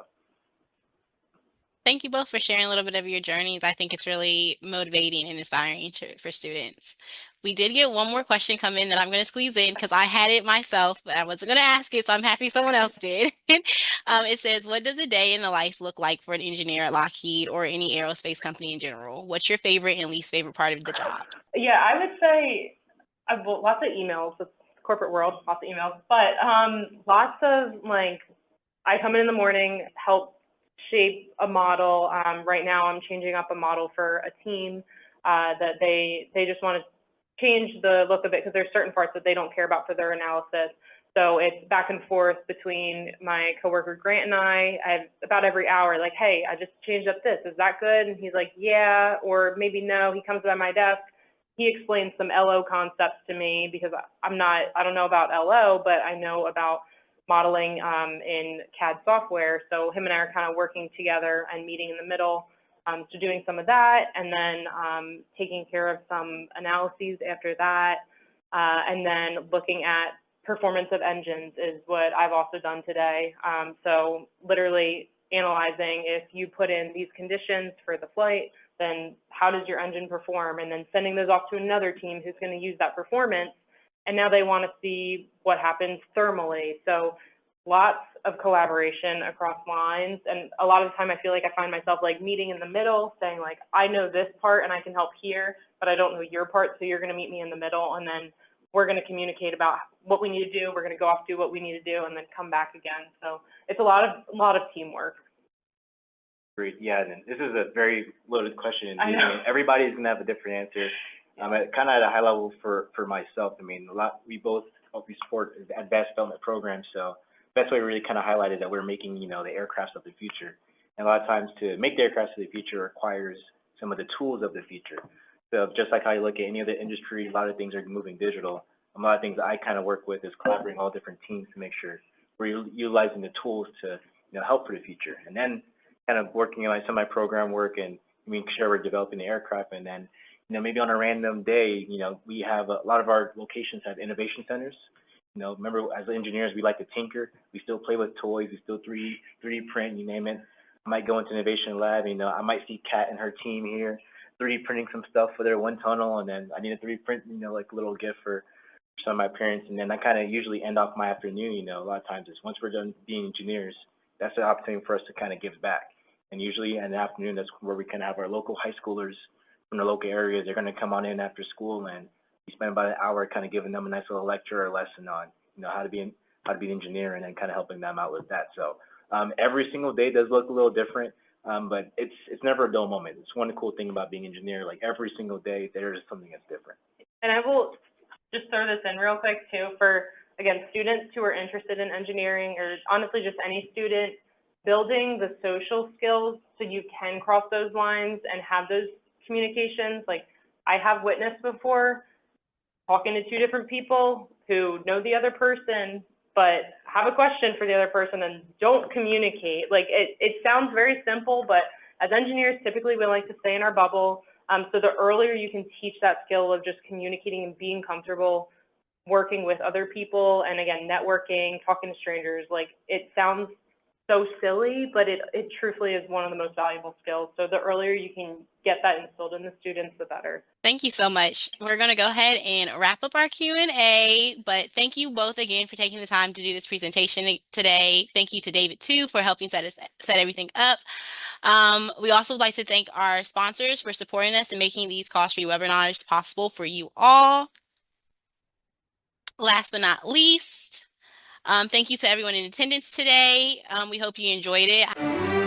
thank you both for sharing a little bit of your journeys. I think it's really motivating and inspiring for students. We did get one more question come in that I'm going to squeeze in because I had it myself, but I wasn't going to ask it, so I'm happy someone else did. It says, what does a day in the life look like for an engineer at Lockheed or any aerospace company in general? What's your favorite and least favorite part of the job? Yeah, I would say I've lots of emails. It's corporate world, lots of emails, but lots of like I come in the morning, help shape a model. Right now, I'm changing up a model for a team that they just want to change the look of it because there's certain parts that they don't care about for their analysis. So it's back and forth between my coworker Grant and I about every hour, like, hey, I just changed up this. Is that good? And he's like, yeah, or maybe no. He comes by my desk. He explains some LO concepts to me because I don't know about LO, but I know about modeling in CAD software. So him and I are kind of working together and meeting in the middle. So doing some of that and then taking care of some analyses after that. And then looking at performance of engines is what I've also done today. So literally analyzing if you put in these conditions for the flight, then how does your engine perform? And then sending those off to another team who's going to use that performance. And now they want to see what happens thermally. So lots of collaboration across lines. And a lot of the time I feel like I find myself like meeting in the middle saying like, I know this part and I can help here, but I don't know your part. So you're going to meet me in the middle. And then we're going to communicate about what we need to do. We're going to go off, do what we need to do, and then come back again. So it's a lot of teamwork. Great. Yeah, and this is a very loaded question. I know. Everybody's going to have a different answer. Kind of at a high level for myself, I mean, we support advanced development programs, so best way to really kind of highlight is that we're making, the aircrafts of the future. And a lot of times to make the aircrafts of the future requires some of the tools of the future. So just like how you look at any other industry, a lot of things are moving digital. A lot of things I kind of work with is collaborating all different teams to make sure we're utilizing the tools to, help for the future. And then kind of working on some of my program work and making sure we're developing the aircraft. And then, maybe on a random day, we have a lot of our locations have innovation centers. Remember, as engineers, we like to tinker. We still play with toys. We still 3D print, you name it. I might go into innovation lab. I might see Kat and her team here 3D printing some stuff for their wind tunnel, and then I need a 3D print, like a little gift for some of my parents. And then I kind of usually end off my afternoon. A lot of times is once we're done being engineers, that's the opportunity for us to kind of give back. And usually in the afternoon, that's where we kind of have our local high schoolers from the local areas. They're going to come on in after school, and we spend about an hour kind of giving them a nice little lecture or lesson on, how to be an engineer, and then kind of helping them out with that. So every single day does look a little different, but it's never a dull moment. It's one cool thing about being an engineer. Like every single day, there is something that's different. And I will just throw this in real quick too for, again, students who are interested in engineering, or honestly just any student, building the social skills so you can cross those lines and have those communications. Like I have witnessed before talking to two different people who know the other person, but have a question for the other person and don't communicate. Like it sounds very simple, but as engineers, typically we like to stay in our bubble. So the earlier you can teach that skill of just communicating and being comfortable working with other people, and again, networking, talking to strangers, like it sounds so silly, but it truthfully is one of the most valuable skills. So the earlier you can get that instilled in the students, the better. Thank you so much. We're going to go ahead and wrap up our Q&A, but thank you both again for taking the time to do this presentation today. Thank you to David too for helping set everything up. We also would like to thank our sponsors for supporting us and making these cost-free webinars possible for you all. Last but not least, thank you to everyone in attendance today. We hope you enjoyed it.